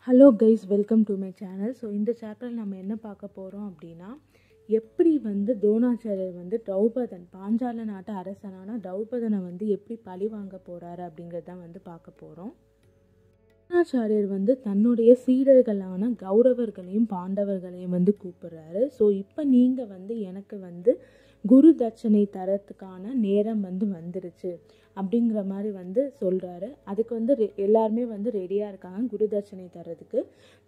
Hello guys, welcome to my channel. So இந்த சாப்டரில் நம்ம என்ன பார்க்க போகிறோம் அப்படின்னா, எப்படி துரோணாச்சாரியர் திரௌபதன் பாஞ்சால நாட்டு அரசனான திரௌபதனை எப்படி பழி வாங்க போகிறாரு அப்படிங்கிறது தான் பார்க்க போகிறோம். துரோணாச்சாரியர் தன்னுடைய சீடர்களான கௌரவர்களையும் பாண்டவர்களையும் கூப்பிடுறாரு. ஸோ இப்போ நீங்கள் எனக்கு குரு தட்சணை தரத்துக்கான நேரம் வந்துருச்சு அப்படிங்கிற மாதிரி சொல்கிறாரு. அதுக்கு எல்லாருமே ரெடியாக இருக்காங்க குரு தட்சணை தரதுக்கு.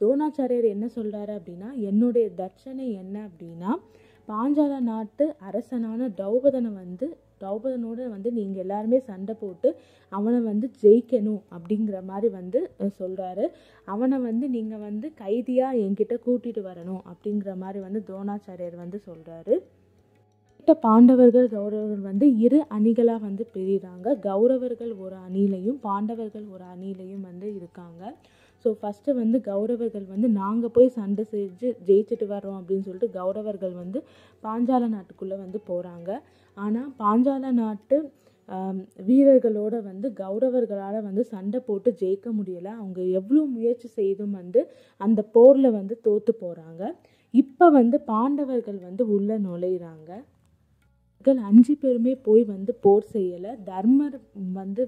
துரோணாச்சாரியர் என்ன சொல்கிறாரு அப்படின்னா, என்னுடைய தட்சணை என்ன அப்படின்னா, பாஞ்சால நாட்டு அரசனான திரௌபதனோட நீங்கள் எல்லாருமே சண்டை போட்டு அவனை ஜெயிக்கணும் அப்படிங்கிற மாதிரி சொல்கிறாரு. அவனை நீங்கள் கைதியாக என்கிட்ட கூட்டிகிட்டு வரணும் அப்படிங்கிற மாதிரி துரோணாச்சாரியர் சொல்கிறாரு. பாண்டவர்கள் கௌரவர்கள் இரு அணிகளாக பிரிகிறாங்க. கௌரவர்கள் ஒரு அணியிலையும் பாண்டவர்கள் ஒரு அணியிலையும் இருக்காங்க. ஸோ ஃபஸ்ட்டு கௌரவர்கள் நாங்கள் போய் சண்டை செஞ்சு ஜெயிச்சுட்டு வரோம் அப்படின்னு சொல்லிட்டு கௌரவர்கள் பாஞ்சால நாட்டுக்குள்ளே போகிறாங்க. ஆனால் பாஞ்சால நாட்டு வீரர்களோட கௌரவர்களால் சண்டை போட்டு ஜெயிக்க முடியலை. அவங்க எவ்வளோ முயற்சி செய்தும் அந்த போரில் தோற்று போகிறாங்க. இப்போ பாண்டவர்கள் உள்ளே நுழையிறாங்க. 5 பேருமே போய் போர் செய்யலை. தர்மர்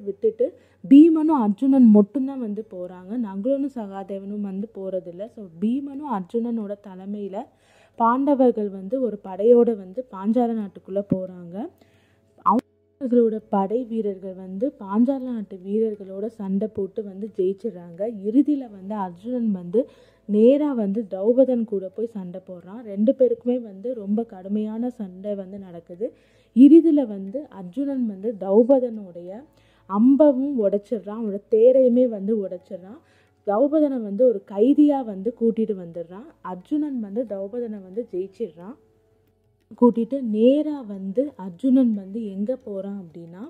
விட்டுட்டு பீமனும் அர்ஜுனன் மட்டும்தான் போகிறாங்க. நகுலனும் சகாதேவனும் போகிறதில்ல. ஸோ பீமனும் அர்ஜுனனோட தலைமையில் பாண்டவர்கள் ஒரு படையோடு பாஞ்சால நாட்டுக்குள்ளே போகிறாங்க. அவங்களோட படை வீரர்கள் பாஞ்சால நாட்டு வீரர்களோட சண்டை போட்டு ஜெயிச்சிடுறாங்க. இறுதியில் அர்ஜுனன் நேராக திரௌபதன் கூட போய் சண்டை போடுறான். 2 பேருக்குமே ரொம்ப கடுமையான சண்டை நடக்குது. இறுதியில் அர்ஜுனன் திரௌபதனுடைய அம்பவும் உடைச்சிடுறான். அவனோட தேரையுமே உடைச்சிடுறான். திரௌபதனை ஒரு கைதியாக கூட்டிகிட்டு வந்துடுறான். அர்ஜுனன் திரௌபதனை ஜெயிச்சிடுறான். கூட்டிகிட்டு நேராக அர்ஜுனன் எங்கே போகிறான் அப்படின்னா,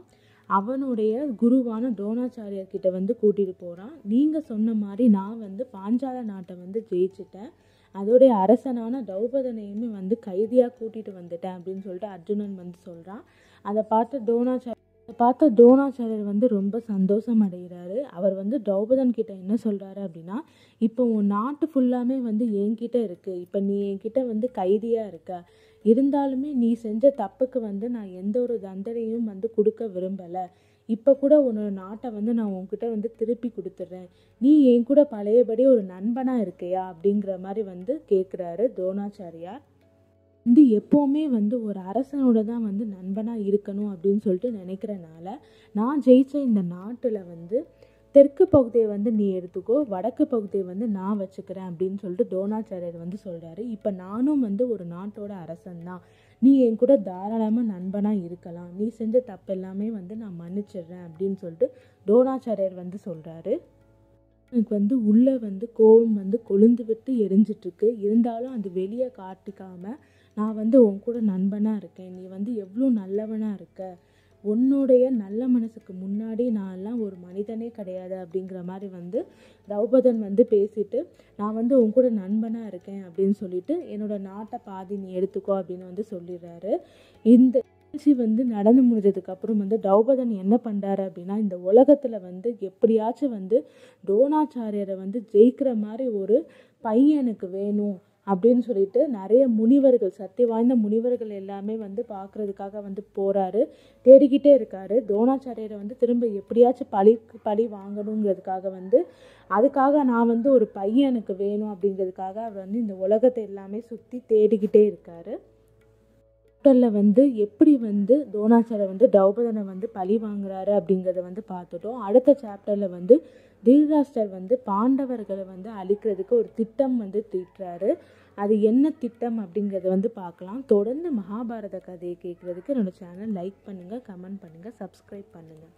அவனுடைய குருவான துரோணாச்சாரியர்கிட்ட கூட்டிகிட்டு போகிறான். நீங்கள் சொன்ன மாதிரி நான் பாஞ்சால நாட்டை ஜெயிச்சிட்டேன். அதோடைய அரசனான திரௌபதனையுமே கைதியாக கூட்டிகிட்டு வந்துட்டேன் அப்படின்னு சொல்லிட்டு அர்ஜுனன் சொல்கிறான். அதை பார்த்த துரோணாச்சாரியர் ரொம்ப சந்தோஷம் அடைகிறாரு. அவர் திரௌபதன் கிட்ட என்ன சொல்கிறாரு அப்படின்னா, இப்போ உன் நாட்டு ஃபுல்லாமே என்கிட்ட இருக்குது. இப்போ நீ என்கிட்ட கைதியாக இருக்க. இருந்தாலுமே நீ செஞ்ச தப்புக்கு நான் எந்த ஒரு தண்டனையும் கொடுக்க விரும்பலை. இப்போ கூட உன்னோட நாட்டை நான் உன்கிட்ட திருப்பி கொடுத்துட்றேன். நீ என் கூட பழையபடி ஒரு நண்பனாக இருக்கையா அப்படிங்கிற மாதிரி கேட்குறாரு துரோணாச்சாரியார். எப்போவுமே ஒரு அரசனோட தான் நண்பனாக இருக்கணும் அப்படின்னு சொல்லிட்டு நினைக்கிறனால, நான் ஜெயிச்ச இந்த நாட்டில் தெற்கு பகுதியை நீ எடுத்துக்கோ, வடக்கு பகுதியை நான் வச்சுக்கிறேன் அப்படின்னு சொல்லிட்டு துரோணாச்சாரியர் சொல்கிறாரு. இப்போ நானும் ஒரு நாட்டோட அரசன் தான். நீ என் கூட தாராளமாக நண்பனாக இருக்கலாம். நீ செஞ்ச தப்பு எல்லாமே நான் மன்னிச்சிடுறேன் அப்படின்னு சொல்லிட்டு துரோணாச்சாரியர் சொல்கிறாரு. எனக்கு உள்ளே கோபம் கொழுந்து விட்டு எரிஞ்சிட்ருக்கு. இருந்தாலும் அது வெளியே காட்டிக்காமல், நான் உன் கூட நண்பனாக இருக்கேன். நீ எவ்வளோ நல்லவனாக இருக்க. உன்னுடைய நல்ல மனசுக்கு முன்னாடி நான்லாம் ஒரு மனிதனே கிடையாது அப்படிங்கிற மாதிரி திரௌபதன் பேசிட்டு, நான் உன் கூட நண்பனாக இருக்கேன் அப்படின்னு சொல்லிட்டு என்னோட நாட்டை பாதி நீ எடுத்துக்கோ அப்படின்னு சொல்லிடுறாரு. இந்த நிகழ்ச்சி நடந்து முடிஞ்சதுக்கப்புறம் திரௌபதன் என்ன பண்ணுறாரு அப்படின்னா, இந்த உலகத்தில் எப்படியாச்சும் துரோணாச்சாரியரை ஜெயிக்கிற மாதிரி ஒரு பையன் எனக்கு வேணும் அப்படின்னு சொல்லிட்டு நிறைய முனிவர்கள், சக்தி வாய்ந்த முனிவர்கள் எல்லாமே பார்க்குறதுக்காக போகிறாரு. தேடிக்கிட்டே இருக்காரு. துரோணாச்சாரியரை திரும்ப எப்படியாச்சும் பழி வாங்கணுங்கிறதுக்காக அதுக்காக நான் ஒரு பையன் எனக்கு வேணும் அப்படிங்கிறதுக்காக அவர் இந்த உலகத்தை எல்லாமே சுற்றி தேடிக்கிட்டே இருக்காரு. எப்படி துரோணாச்சாரியர் திரௌபதனை பழி வாங்குறாரு அப்படிங்கிறத பார்த்துட்டோம். அடுத்த சாப்டரில் தீர்தராஷ்டிரர் பாண்டவர்களை அழிக்கிறதுக்கு ஒரு திட்டம் தீட்டுறாரு. அது என்ன திட்டம் அப்படிங்கிறத பார்க்கலாம். தொடர்ந்து மகாபாரத கதையை கேட்குறதுக்கு என்னோட சேனல் லைக் பண்ணுங்கள், கமெண்ட் பண்ணுங்கள், சப்ஸ்கிரைப் பண்ணுங்கள்.